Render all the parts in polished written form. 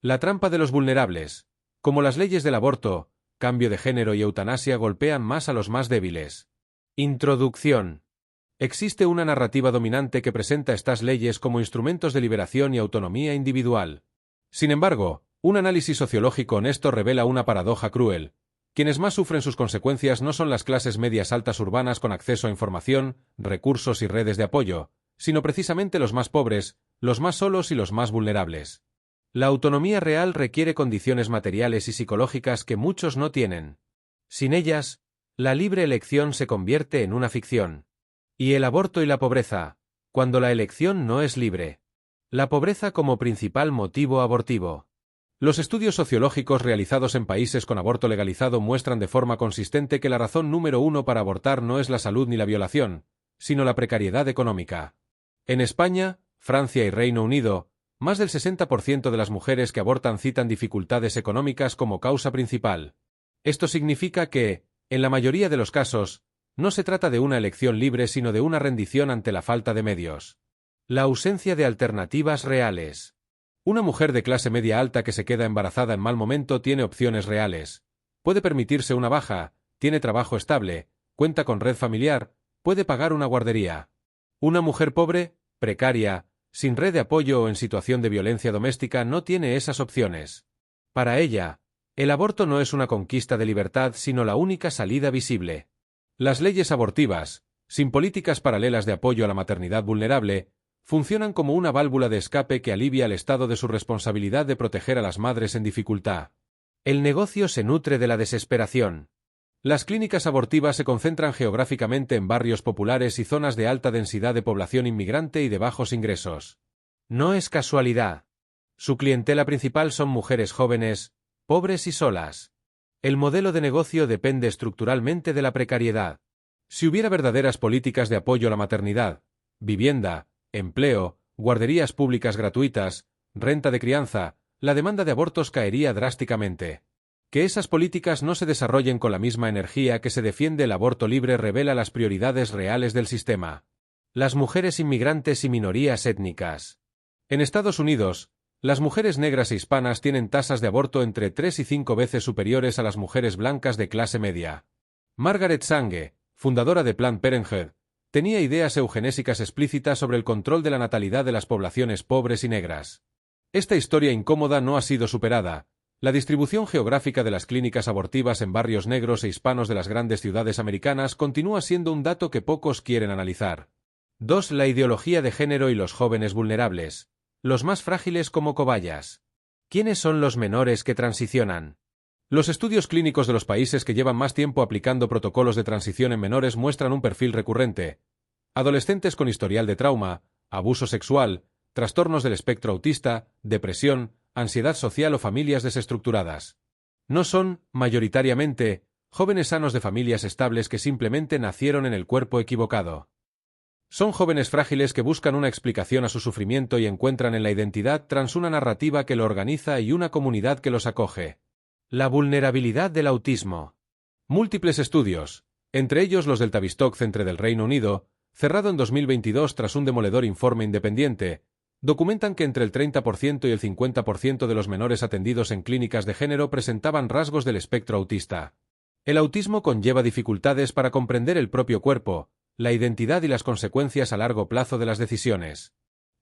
La trampa de los vulnerables. Como las leyes del aborto, cambio de género y eutanasia golpean más a los más débiles. Introducción. Existe una narrativa dominante que presenta estas leyes como instrumentos de liberación y autonomía individual. Sin embargo, un análisis sociológico honesto revela una paradoja cruel. Quienes más sufren sus consecuencias no son las clases medias altas urbanas con acceso a información, recursos y redes de apoyo, sino precisamente los más pobres, los más solos y los más vulnerables. La autonomía real requiere condiciones materiales y psicológicas que muchos no tienen. Sin ellas, la libre elección se convierte en una ficción. Y el aborto y la pobreza, cuando la elección no es libre. La pobreza como principal motivo abortivo. Los estudios sociológicos realizados en países con aborto legalizado muestran de forma consistente que la razón número uno para abortar no es la salud ni la violación, sino la precariedad económica. En España, Francia y Reino Unido, más del 60% de las mujeres que abortan citan dificultades económicas como causa principal. Esto significa que, en la mayoría de los casos, no se trata de una elección libre sino de una rendición ante la falta de medios. La ausencia de alternativas reales. Una mujer de clase media alta que se queda embarazada en mal momento tiene opciones reales. Puede permitirse una baja, tiene trabajo estable, cuenta con red familiar, puede pagar una guardería. Una mujer pobre, precaria, sin red de apoyo o en situación de violencia doméstica no tiene esas opciones. Para ella, el aborto no es una conquista de libertad sino la única salida visible. Las leyes abortivas, sin políticas paralelas de apoyo a la maternidad vulnerable, funcionan como una válvula de escape que alivia al Estado de su responsabilidad de proteger a las madres en dificultad. El negocio se nutre de la desesperación. Las clínicas abortivas se concentran geográficamente en barrios populares y zonas de alta densidad de población inmigrante y de bajos ingresos. No es casualidad. Su clientela principal son mujeres jóvenes, pobres y solas. El modelo de negocio depende estructuralmente de la precariedad. Si hubiera verdaderas políticas de apoyo a la maternidad, vivienda, empleo, guarderías públicas gratuitas, renta de crianza, la demanda de abortos caería drásticamente. Que esas políticas no se desarrollen con la misma energía que se defiende el aborto libre revela las prioridades reales del sistema. Las mujeres inmigrantes y minorías étnicas. En Estados Unidos, las mujeres negras e hispanas tienen tasas de aborto entre 3 y 5 veces superiores a las mujeres blancas de clase media. Margaret Sanger, fundadora de Planned Parenthood, tenía ideas eugenésicas explícitas sobre el control de la natalidad de las poblaciones pobres y negras. Esta historia incómoda no ha sido superada. La distribución geográfica de las clínicas abortivas en barrios negros e hispanos de las grandes ciudades americanas continúa siendo un dato que pocos quieren analizar. 2. La ideología de género y los jóvenes vulnerables. Los más frágiles como cobayas. ¿Quiénes son los menores que transicionan? Los estudios clínicos de los países que llevan más tiempo aplicando protocolos de transición en menores muestran un perfil recurrente. Adolescentes con historial de trauma, abuso sexual, trastornos del espectro autista, depresión, ansiedad social o familias desestructuradas. No son, mayoritariamente, jóvenes sanos de familias estables que simplemente nacieron en el cuerpo equivocado. Son jóvenes frágiles que buscan una explicación a su sufrimiento y encuentran en la identidad trans una narrativa que lo organiza y una comunidad que los acoge. La vulnerabilidad del autismo. Múltiples estudios, entre ellos los del Tavistock Centre del Reino Unido, cerrado en 2022 tras un demoledor informe independiente, documentan que entre el 30% y el 50% de los menores atendidos en clínicas de género presentaban rasgos del espectro autista. El autismo conlleva dificultades para comprender el propio cuerpo, la identidad y las consecuencias a largo plazo de las decisiones.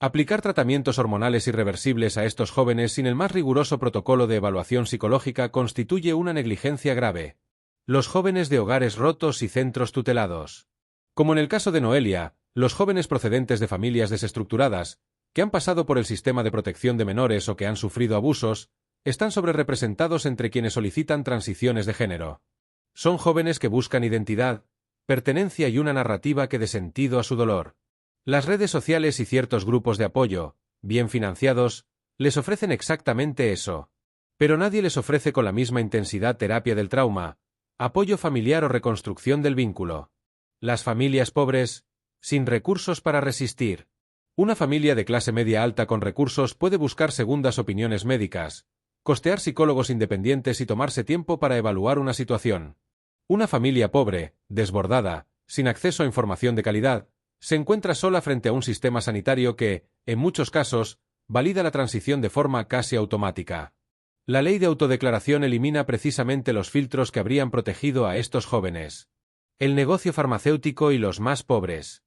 Aplicar tratamientos hormonales irreversibles a estos jóvenes sin el más riguroso protocolo de evaluación psicológica constituye una negligencia grave. Los jóvenes de hogares rotos y centros tutelados. Como en el caso de Noelia, los jóvenes procedentes de familias desestructuradas, que han pasado por el sistema de protección de menores o que han sufrido abusos, están sobrerepresentados entre quienes solicitan transiciones de género. Son jóvenes que buscan identidad, pertenencia y una narrativa que dé sentido a su dolor. Las redes sociales y ciertos grupos de apoyo, bien financiados, les ofrecen exactamente eso. Pero nadie les ofrece con la misma intensidad terapia del trauma, apoyo familiar o reconstrucción del vínculo. Las familias pobres, sin recursos para resistir. Una familia de clase media alta con recursos puede buscar segundas opiniones médicas, costear psicólogos independientes y tomarse tiempo para evaluar una situación. Una familia pobre, desbordada, sin acceso a información de calidad, se encuentra sola frente a un sistema sanitario que, en muchos casos, valida la transición de forma casi automática. La ley de autodeclaración elimina precisamente los filtros que habrían protegido a estos jóvenes. El negocio farmacéutico y los más pobres.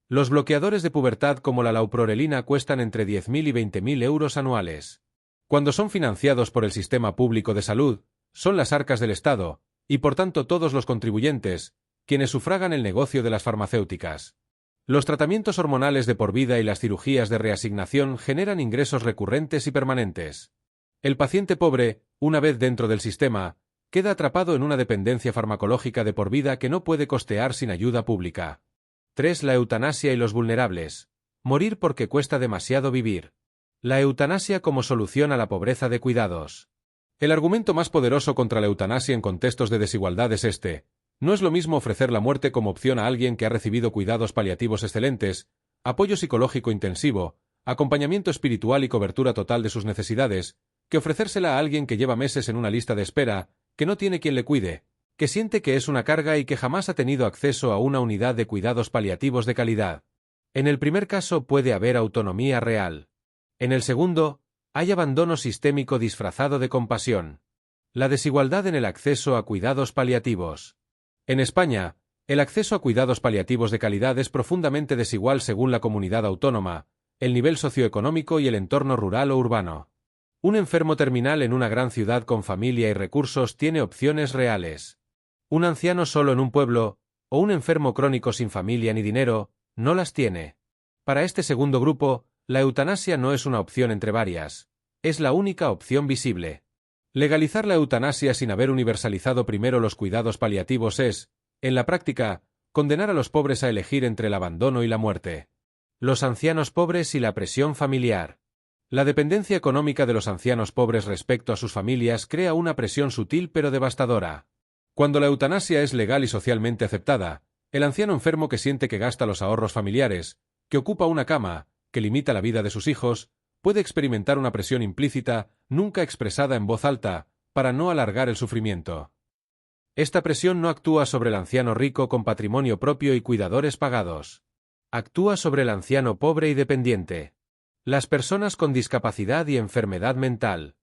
Los bloqueadores de pubertad como la lauprorelina cuestan entre 10.000 y 20.000 euros anuales. Cuando son financiados por el sistema público de salud, son las arcas del Estado, y por tanto todos los contribuyentes, quienes sufragan el negocio de las farmacéuticas. Los tratamientos hormonales de por vida y las cirugías de reasignación generan ingresos recurrentes y permanentes. El paciente pobre, una vez dentro del sistema, queda atrapado en una dependencia farmacológica de por vida que no puede costear sin ayuda pública. 3. La eutanasia y los vulnerables. Morir porque cuesta demasiado vivir. La eutanasia como solución a la pobreza de cuidados. El argumento más poderoso contra la eutanasia en contextos de desigualdad es este. No es lo mismo ofrecer la muerte como opción a alguien que ha recibido cuidados paliativos excelentes, apoyo psicológico intensivo, acompañamiento espiritual y cobertura total de sus necesidades, que ofrecérsela a alguien que lleva meses en una lista de espera, que no tiene quien le cuide, que siente que es una carga y que jamás ha tenido acceso a una unidad de cuidados paliativos de calidad. En el primer caso puede haber autonomía real. En el segundo, hay abandono sistémico disfrazado de compasión. La desigualdad en el acceso a cuidados paliativos. En España, el acceso a cuidados paliativos de calidad es profundamente desigual según la comunidad autónoma, el nivel socioeconómico y el entorno rural o urbano. Un enfermo terminal en una gran ciudad con familia y recursos tiene opciones reales. Un anciano solo en un pueblo, o un enfermo crónico sin familia ni dinero, no las tiene. Para este segundo grupo, la eutanasia no es una opción entre varias, es la única opción visible. Legalizar la eutanasia sin haber universalizado primero los cuidados paliativos es, en la práctica, condenar a los pobres a elegir entre el abandono y la muerte. Los ancianos pobres y la presión familiar. La dependencia económica de los ancianos pobres respecto a sus familias crea una presión sutil pero devastadora. Cuando la eutanasia es legal y socialmente aceptada, el anciano enfermo que siente que gasta los ahorros familiares, que ocupa una cama, que limita la vida de sus hijos, puede experimentar una presión implícita, nunca expresada en voz alta, para no alargar el sufrimiento. Esta presión no actúa sobre el anciano rico con patrimonio propio y cuidadores pagados. Actúa sobre el anciano pobre y dependiente. Las personas con discapacidad y enfermedad mental.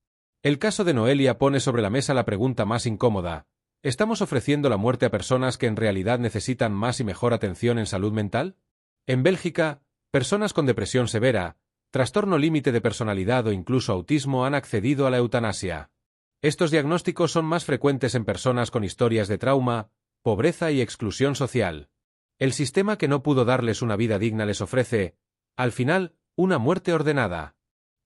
El caso de Noelia pone sobre la mesa la pregunta más incómoda. ¿Estamos ofreciendo la muerte a personas que en realidad necesitan más y mejor atención en salud mental? En Bélgica, personas con depresión severa, trastorno límite de personalidad o incluso autismo han accedido a la eutanasia. Estos diagnósticos son más frecuentes en personas con historias de trauma, pobreza y exclusión social. El sistema que no pudo darles una vida digna les ofrece, al final, una muerte ordenada.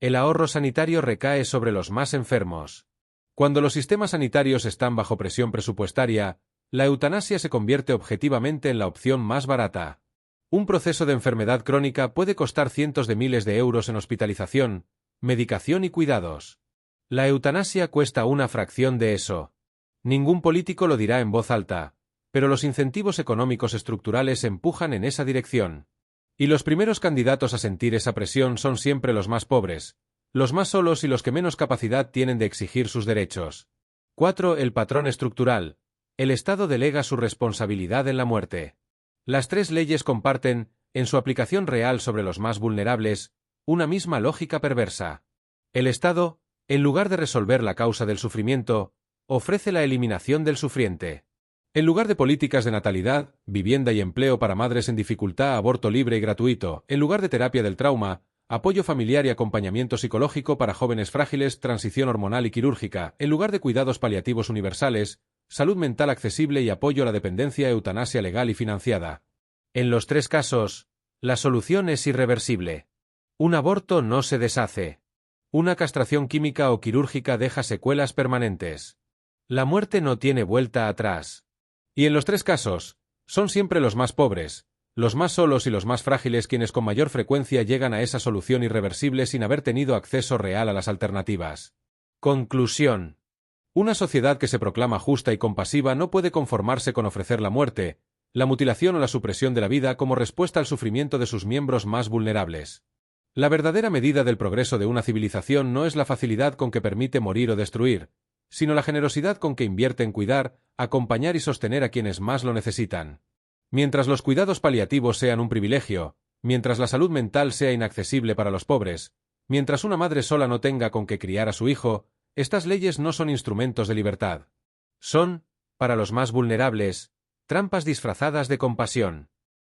El ahorro sanitario recae sobre los más enfermos. Cuando los sistemas sanitarios están bajo presión presupuestaria, la eutanasia se convierte objetivamente en la opción más barata. Un proceso de enfermedad crónica puede costar cientos de miles de euros en hospitalización, medicación y cuidados. La eutanasia cuesta una fracción de eso. Ningún político lo dirá en voz alta, pero los incentivos económicos estructurales empujan en esa dirección. Y los primeros candidatos a sentir esa presión son siempre los más pobres, los más solos y los que menos capacidad tienen de exigir sus derechos. 4. El patrón estructural. El Estado delega su responsabilidad en la muerte. Las tres leyes comparten, en su aplicación real sobre los más vulnerables, una misma lógica perversa. El Estado, en lugar de resolver la causa del sufrimiento, ofrece la eliminación del sufriente. En lugar de políticas de natalidad, vivienda y empleo para madres en dificultad, aborto libre y gratuito, en lugar de terapia del trauma, apoyo familiar y acompañamiento psicológico para jóvenes frágiles, transición hormonal y quirúrgica, en lugar de cuidados paliativos universales, salud mental accesible y apoyo a la dependencia, eutanasia legal y financiada. En los tres casos, la solución es irreversible. Un aborto no se deshace. Una castración química o quirúrgica deja secuelas permanentes. La muerte no tiene vuelta atrás. Y en los tres casos, son siempre los más pobres, los más solos y los más frágiles quienes con mayor frecuencia llegan a esa solución irreversible sin haber tenido acceso real a las alternativas. Conclusión. Una sociedad que se proclama justa y compasiva no puede conformarse con ofrecer la muerte, la mutilación o la supresión de la vida como respuesta al sufrimiento de sus miembros más vulnerables. La verdadera medida del progreso de una civilización no es la facilidad con que permite morir o destruir, sino la generosidad con que invierte en cuidar, acompañar y sostener a quienes más lo necesitan. Mientras los cuidados paliativos sean un privilegio, mientras la salud mental sea inaccesible para los pobres, Mientras una madre sola no tenga con qué criar a su hijo, estas leyes no son instrumentos de libertad. Son, para los más vulnerables, trampas disfrazadas de compasión.